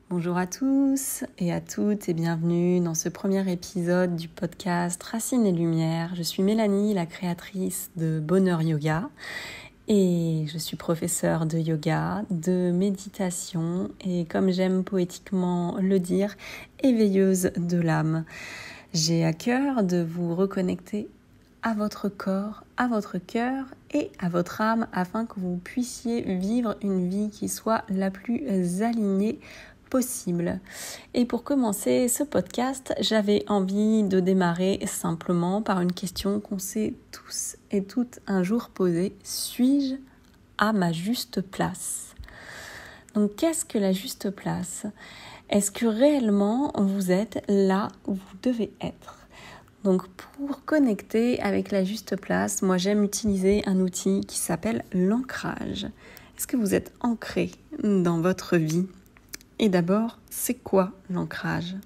Bonjour à tous et à toutes et bienvenue dans ce premier épisode du podcast Racines et Lumière. Je suis Mélanie, la créatrice de Bonheur Yoga et je suis professeure de yoga, de méditation et comme j'aime poétiquement le dire, éveilleuse de l'âme. J'ai à cœur de vous reconnecter à votre corps, à votre cœur et à votre âme afin que vous puissiez vivre une vie qui soit la plus alignée possible. Et pour commencer ce podcast, j'avais envie de démarrer simplement par une question qu'on s'est tous et toutes un jour posée. Suis-je à ma juste place ? Donc qu'est-ce que la juste place ? Est-ce que réellement vous êtes là où vous devez être ? Donc pour connecter avec la juste place, moi j'aime utiliser un outil qui s'appelle l'ancrage. Est-ce que vous êtes ancré dans votre vie ? Et d'abord, c'est quoi l'ancrage ?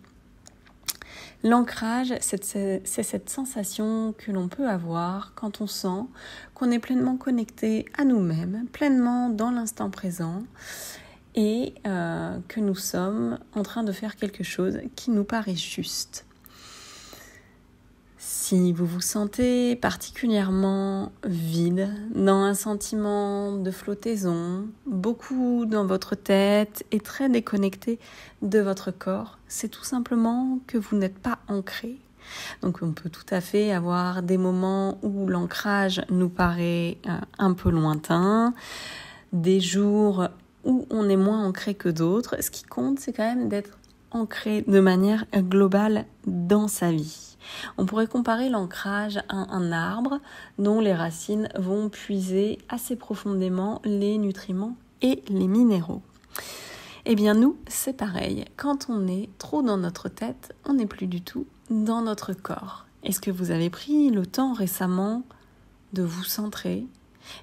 L'ancrage, c'est cette sensation que l'on peut avoir quand on sent qu'on est pleinement connecté à nous-mêmes, pleinement dans l'instant présent et que nous sommes en train de faire quelque chose qui nous paraît juste. Si vous vous sentez particulièrement vide, dans un sentiment de flottaison, beaucoup dans votre tête et très déconnecté de votre corps, c'est tout simplement que vous n'êtes pas ancré. Donc on peut tout à fait avoir des moments où l'ancrage nous paraît un peu lointain, des jours où on est moins ancré que d'autres. Ce qui compte, c'est quand même d'être ancré de manière globale dans sa vie. On pourrait comparer l'ancrage à un arbre dont les racines vont puiser assez profondément les nutriments et les minéraux. Eh bien nous, c'est pareil. Quand on est trop dans notre tête, on n'est plus du tout dans notre corps. Est-ce que vous avez pris le temps récemment de vous centrer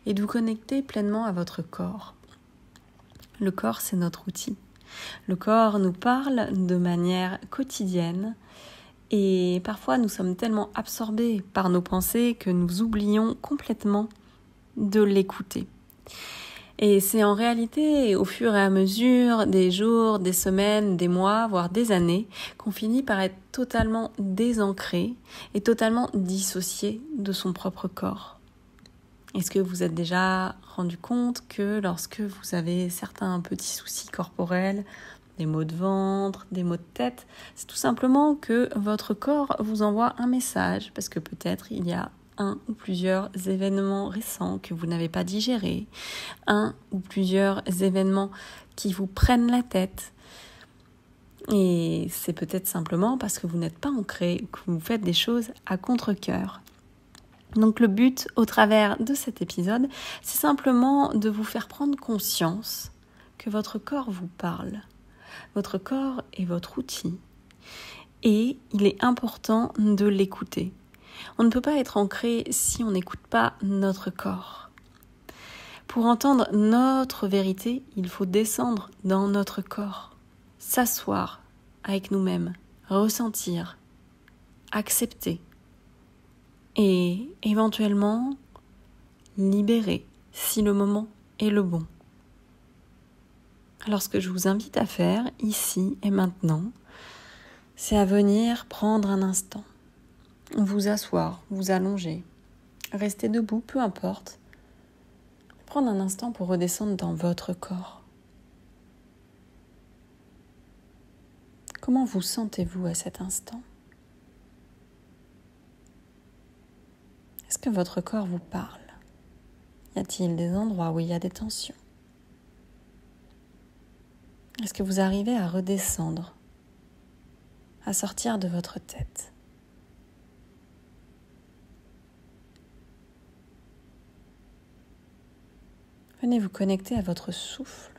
et de vous connecter pleinement à votre corps ? Le corps, c'est notre outil. Le corps nous parle de manière quotidienne et parfois nous sommes tellement absorbés par nos pensées que nous oublions complètement de l'écouter. Et c'est en réalité au fur et à mesure des jours, des semaines, des mois, voire des années qu'on finit par être totalement désancré et totalement dissocié de son propre corps. Est-ce que vous êtes déjà rendu compte que lorsque vous avez certains petits soucis corporels, des maux de ventre, des maux de tête, c'est tout simplement que votre corps vous envoie un message parce que peut-être il y a un ou plusieurs événements récents que vous n'avez pas digérés, un ou plusieurs événements qui vous prennent la tête. Et c'est peut-être simplement parce que vous n'êtes pas ancré, que vous faites des choses à contre-cœur. Donc le but au travers de cet épisode, c'est simplement de vous faire prendre conscience que votre corps vous parle. Votre corps est votre outil et il est important de l'écouter. On ne peut pas être ancré si on n'écoute pas notre corps. Pour entendre notre vérité, il faut descendre dans notre corps, s'asseoir avec nous-mêmes, ressentir, accepter et éventuellement libérer si le moment est le bon. Alors ce que je vous invite à faire ici et maintenant, c'est à venir prendre un instant, vous asseoir, vous allonger, rester debout, peu importe. Prendre un instant pour redescendre dans votre corps. Comment vous sentez-vous à cet instant ? Est-ce que votre corps vous parle ? Y a-t-il des endroits où il y a des tensions ? Est-ce que vous arrivez à redescendre, à sortir de votre tête ? Venez vous connecter à votre souffle.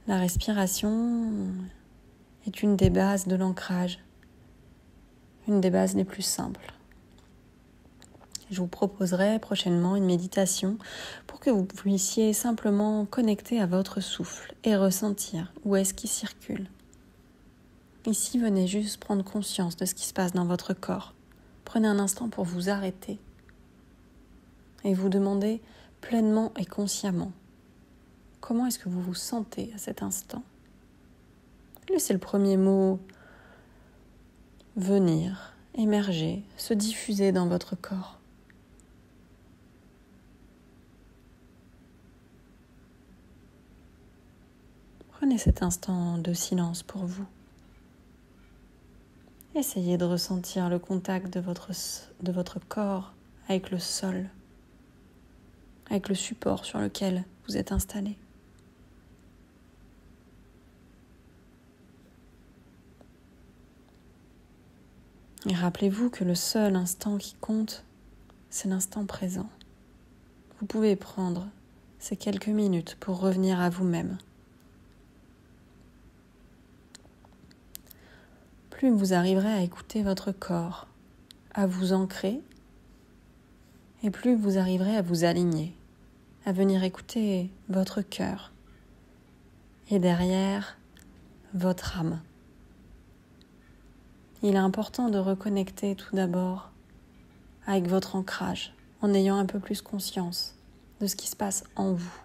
La respiration est une des bases de l'ancrage, une des bases les plus simples. Je vous proposerai prochainement une méditation pour que vous puissiez simplement connecter à votre souffle et ressentir où est-ce qu'il circule. Ici, venez juste prendre conscience de ce qui se passe dans votre corps. Prenez un instant pour vous arrêter et vous demander pleinement et consciemment comment est-ce que vous vous sentez à cet instant. Laissez le premier mot venir, émerger, se diffuser dans votre corps. Prenez cet instant de silence pour vous. Essayez de ressentir le contact de votre corps avec le sol, avec le support sur lequel vous êtes installé. Et rappelez-vous que le seul instant qui compte, c'est l'instant présent. Vous pouvez prendre ces quelques minutes pour revenir à vous-même. Plus vous arriverez à écouter votre corps, à vous ancrer, et plus vous arriverez à vous aligner, à venir écouter votre cœur, et derrière, votre âme. Il est important de reconnecter tout d'abord avec votre ancrage, en ayant un peu plus conscience de ce qui se passe en vous.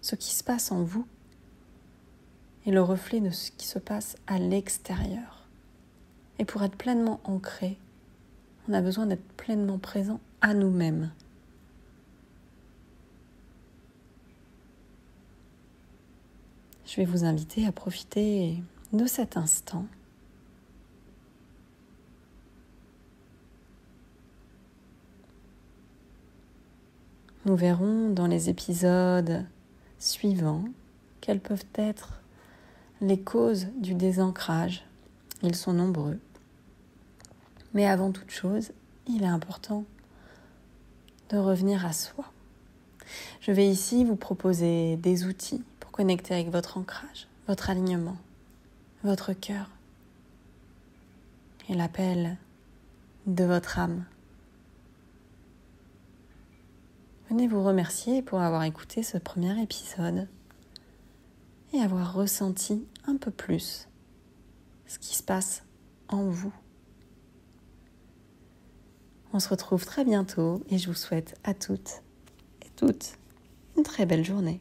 Ce qui se passe en vous est le reflet de ce qui se passe à l'extérieur. Et pour être pleinement ancré, on a besoin d'être pleinement présent à nous-mêmes. Je vais vous inviter à profiter de cet instant. Nous verrons dans les épisodes suivants quelles peuvent être les causes du désancrage. Ils sont nombreux. Mais avant toute chose, il est important de revenir à soi. Je vais ici vous proposer des outils pour connecter avec votre ancrage, votre alignement, votre cœur et l'appel de votre âme. Venez vous remercier pour avoir écouté ce premier épisode et avoir ressenti un peu plus ce qui se passe en vous. On se retrouve très bientôt et je vous souhaite à toutes et toutes une très belle journée.